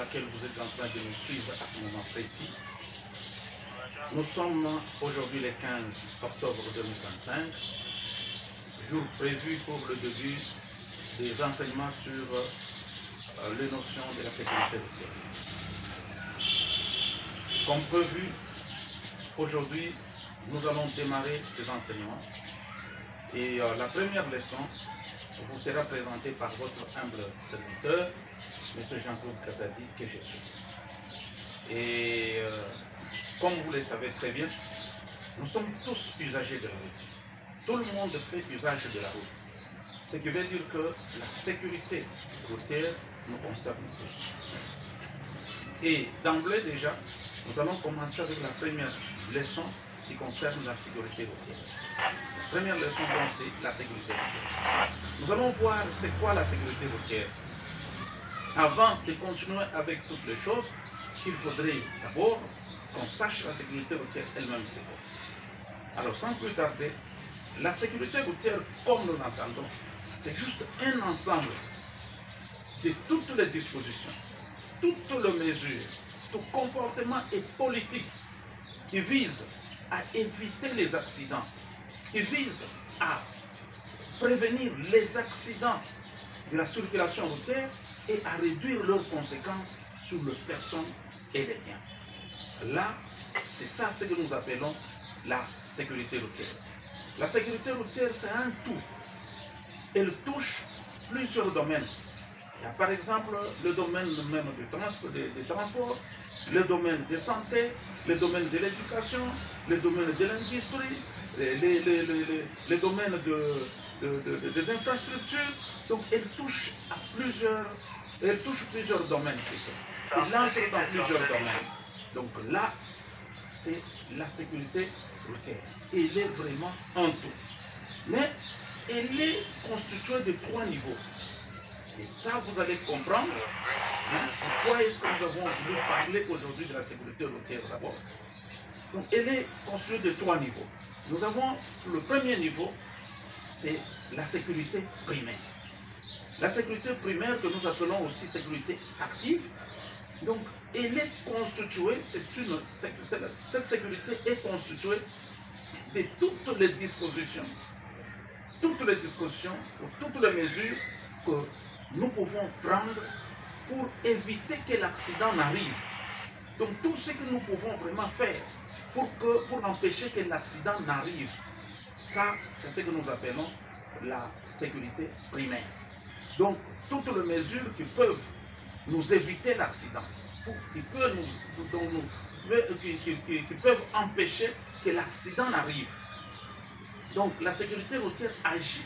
laquelle vous êtes en train de nous suivre à ce moment précis. Nous sommes aujourd'hui le 15 octobre 2025, jour prévu pour le début des enseignements sur les notions de la sécurité routière. Comme prévu, aujourd'hui, nous allons démarrer ces enseignements et la première leçon vous sera présentée par votre humble serviteur, M. Jean-Claude Kazadi, que je suis. Et comme vous le savez très bien, nous sommes tous usagers de la route. Tout le monde fait usage de la route. Ce qui veut dire que la sécurité routière nous concerne tous. Et d'emblée déjà, nous allons commencer avec la première leçon qui concerne la sécurité routière. La première leçon, donc, c'est la sécurité routière. Nous allons voir c'est quoi la sécurité routière. Avant de continuer avec toutes les choses, il faudrait d'abord qu'on sache la sécurité routière elle-même c'est quoi. Alors sans plus tarder, la sécurité routière, comme nous l'entendons, c'est juste un ensemble de toutes les dispositions, toutes les mesures, tout comportement et politique qui visent à éviter les accidents, qui visent à prévenir les accidents de la circulation routière et à réduire leurs conséquences sur les personnes et les biens. Là, c'est ça ce que nous appelons la sécurité routière. La sécurité routière, c'est un tout. Elle touche plusieurs domaines. Il y a par exemple le domaine même du transport, le domaine de santé, le domaine de l'éducation, le domaine de l'industrie, le domaine des infrastructures. Donc elle touche plusieurs domaines plutôt. Elle entre dans plusieurs domaines. Donc là, c'est la sécurité routière. Elle est vraiment en tout. Mais elle est constituée de 3 niveaux. Et ça, vous allez comprendre pourquoi est-ce que nous avons voulu parler aujourd'hui de la sécurité routière d'abord. Donc, elle est constituée de 3 niveaux. Nous avons le premier niveau, c'est la sécurité primaire. La sécurité primaire que nous appelons aussi sécurité active. Donc, elle est constituée, cette sécurité est constituée de toutes les dispositions ou toutes les mesures que nous pouvons prendre pour éviter que l'accident n'arrive. Donc tout ce que nous pouvons vraiment faire pour empêcher que l'accident n'arrive, ça c'est ce que nous appelons la sécurité primaire. Donc toutes les mesures qui peuvent nous éviter l'accident, qui peuvent empêcher que l'accident n'arrive. Donc la sécurité routière agit.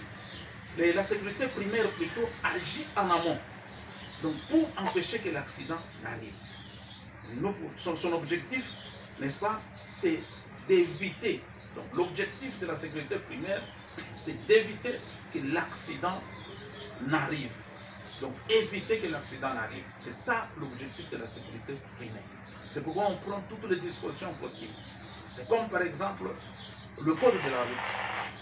La sécurité primaire plutôt agit en amont, donc pour empêcher que l'accident n'arrive. Son objectif, n'est-ce pas, c'est d'éviter. Donc l'objectif de la sécurité primaire, c'est d'éviter que l'accident n'arrive. Donc éviter que l'accident n'arrive. C'est ça l'objectif de la sécurité primaire. C'est pourquoi on prend toutes les dispositions possibles. C'est comme par exemple le code de la route.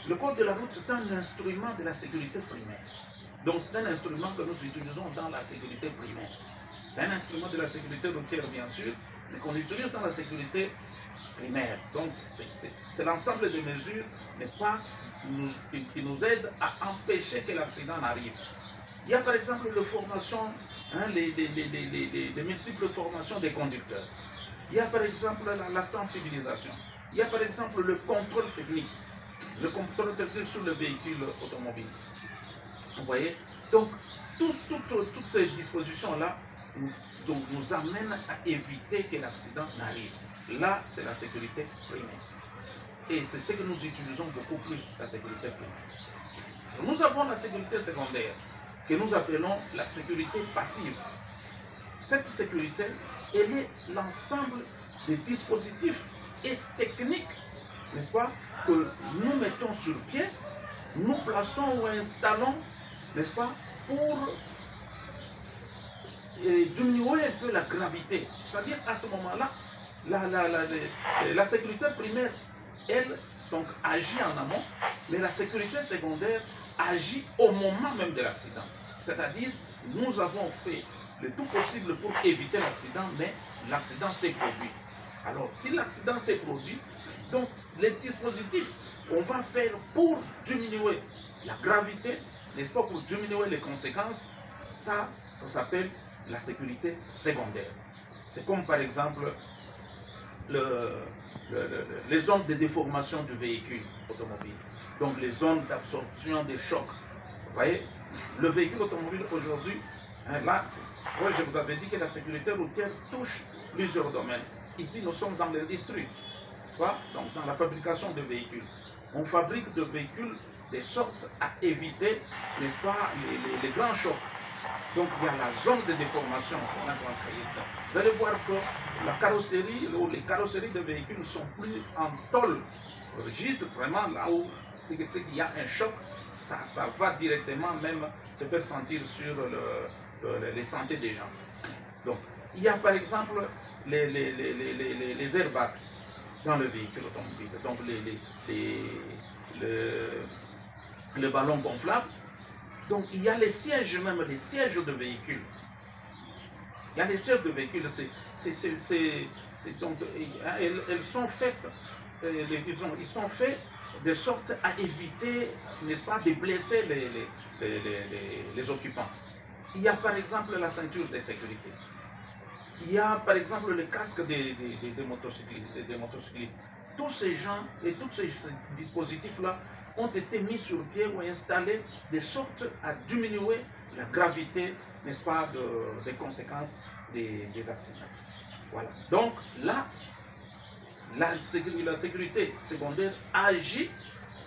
Le code de la route, c'est un instrument de la sécurité primaire. Donc c'est un instrument que nous utilisons dans la sécurité primaire. C'est un instrument de la sécurité routière, bien sûr, mais qu'on utilise dans la sécurité primaire. Donc c'est l'ensemble des mesures, n'est-ce pas, qui nous aident à empêcher que l'accident n'arrive. Il y a par exemple les formations, les multiples formations des conducteurs. Il y a par exemple la sensibilisation. Il y a par exemple le contrôle technique. Le contrôle technique sur le véhicule automobile. Vous voyez? Donc, toutes ces dispositions-là nous amènent à éviter que l'accident n'arrive. Là, c'est la sécurité primaire. Et c'est ce que nous utilisons beaucoup plus, la sécurité primaire. Nous avons la sécurité secondaire, que nous appelons la sécurité passive. Cette sécurité, elle est l'ensemble des dispositifs et techniques, n'est-ce pas, que nous mettons sur pied, nous plaçons ou installons, n'est-ce pas, pour diminuer un peu la gravité. C'est-à-dire à ce moment-là, la sécurité primaire, elle, donc, agit en amont, mais la sécurité secondaire agit au moment même de l'accident. C'est-à-dire, nous avons fait le tout possible pour éviter l'accident, mais l'accident s'est produit. Alors, si l'accident s'est produit, donc les dispositifs qu'on va faire pour diminuer la gravité, n'est-ce pas, pour diminuer les conséquences, ça s'appelle la sécurité secondaire. C'est comme par exemple les zones de déformation du véhicule automobile, donc les zones d'absorption des chocs. Vous voyez, le véhicule automobile aujourd'hui, hein, là, ouais, je vous avais dit que la sécurité routière touche plusieurs domaines. Ici, nous sommes dans l'industrie, n'est-ce pas? Donc, dans la fabrication de véhicules. On fabrique des véhicules de sorte à éviter, n'est-ce pas, les grands chocs. Donc, il y a la zone de déformation qu'on a créée. Vous allez voir que la carrosserie, ou les carrosseries de véhicules ne sont plus en tôle rigide, vraiment là où il y a un choc, ça va directement même se faire sentir sur les santé des gens. Donc, il y a par exemple les airbags dans le véhicule automobile, donc le ballon gonflable. Donc, il y a les sièges, même les sièges de véhicules. Il y a les sièges de véhicules, donc, elles sont faites, ils sont faits de sorte à éviter, n'est-ce pas, de blesser les occupants. Il y a par exemple la ceinture de sécurité. Il y a par exemple le casque des motocyclistes. Tous ces gens et tous ces dispositifs-là ont été mis sur pied ou installés de sorte à diminuer la gravité, n'est-ce pas, des conséquences des accidents. Voilà. Donc là, la sécurité secondaire agit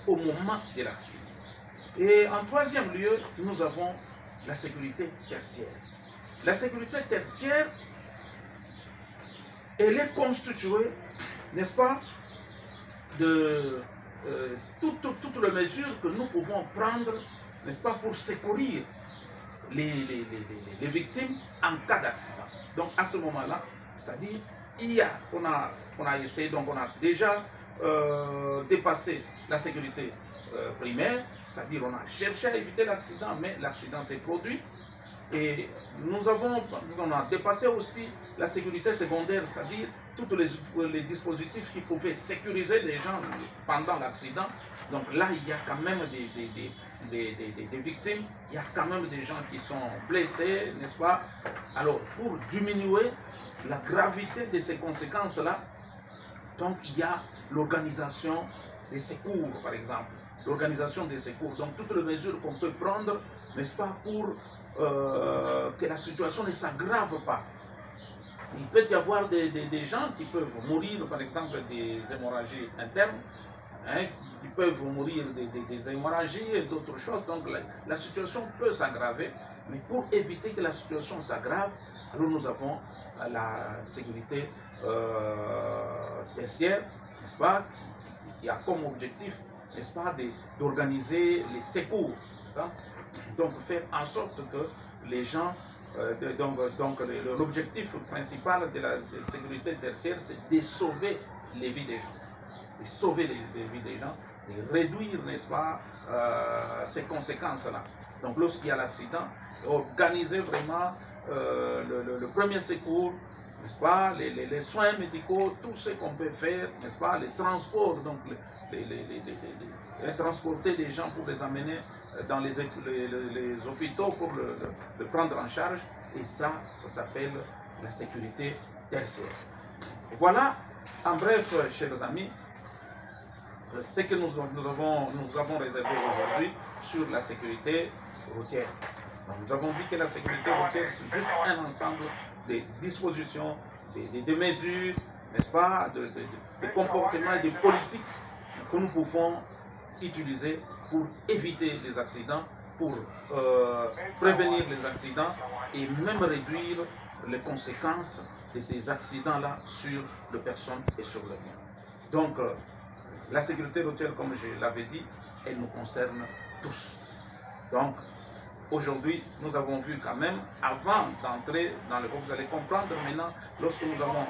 au moment de l'accident. Et en troisième lieu, nous avons la sécurité tertiaire. La sécurité tertiaire, elle est constituée, n'est-ce pas, de toutes les mesures que nous pouvons prendre, n'est-ce pas, pour secourir les victimes en cas d'accident. Donc à ce moment-là, c'est-à-dire, on a essayé, donc on a déjà dépassé la sécurité primaire, c'est-à-dire on a cherché à éviter l'accident, mais l'accident s'est produit. Et on a dépassé aussi la sécurité secondaire, c'est-à-dire tous les dispositifs qui pouvaient sécuriser les gens pendant l'accident. Donc là, il y a quand même des victimes, il y a quand même des gens qui sont blessés, n'est-ce pas? Alors, pour diminuer la gravité de ces conséquences-là, donc il y a l'organisation des secours, par exemple. L'organisation des secours, donc toutes les mesures qu'on peut prendre, n'est-ce pas, pour que la situation ne s'aggrave pas. Il peut y avoir des gens qui peuvent mourir, par exemple, des hémorragies internes, hein, qui peuvent mourir des hémorragies et d'autres choses. Donc la situation peut s'aggraver, mais pour éviter que la situation s'aggrave, alors nous avons la sécurité tertiaire, n'est-ce pas, qui a comme objectif, n'est-ce pas, d'organiser les secours. Donc faire en sorte que les gens, l'objectif principal de la sécurité tertiaire, c'est de sauver les vies des gens. De sauver les vies des gens, de réduire, n'est-ce pas, ces conséquences-là. Donc lorsqu'il y a l'accident, organiser vraiment le premier secours, n'est-ce pas, les soins médicaux, tout ce qu'on peut faire, n'est-ce pas, les transports, donc transporter les gens pour les amener dans les hôpitaux pour le prendre en charge, et ça s'appelle la sécurité tertiaire. Voilà, en bref, chers amis, ce que nous avons réservé aujourd'hui sur la sécurité routière. Donc, nous avons dit que la sécurité routière, c'est juste un ensemble de dispositions, de mesures, n'est-ce pas, de comportements et de politiques que nous pouvons utiliser pour éviter les accidents, pour prévenir les accidents et même réduire les conséquences de ces accidents-là sur les personnes et sur les biens. Donc, la sécurité routière, comme je l'avais dit, elle nous concerne tous. Donc, aujourd'hui, nous avons vu quand même, avant d'entrer dans le groupe, vous allez comprendre maintenant, lorsque nous allons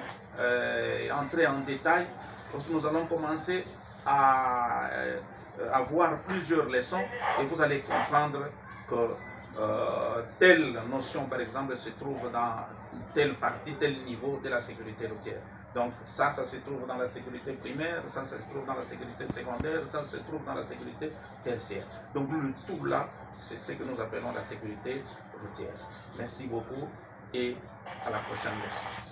entrer en détail, lorsque nous allons commencer à avoir plusieurs leçons, et vous allez comprendre que telle notion, par exemple, se trouve dans telle partie, tel niveau de la sécurité routière. Donc ça se trouve dans la sécurité primaire, ça se trouve dans la sécurité secondaire, ça se trouve dans la sécurité tertiaire. Donc le tout là, c'est ce que nous appelons la sécurité routière. Merci beaucoup et à la prochaine leçon.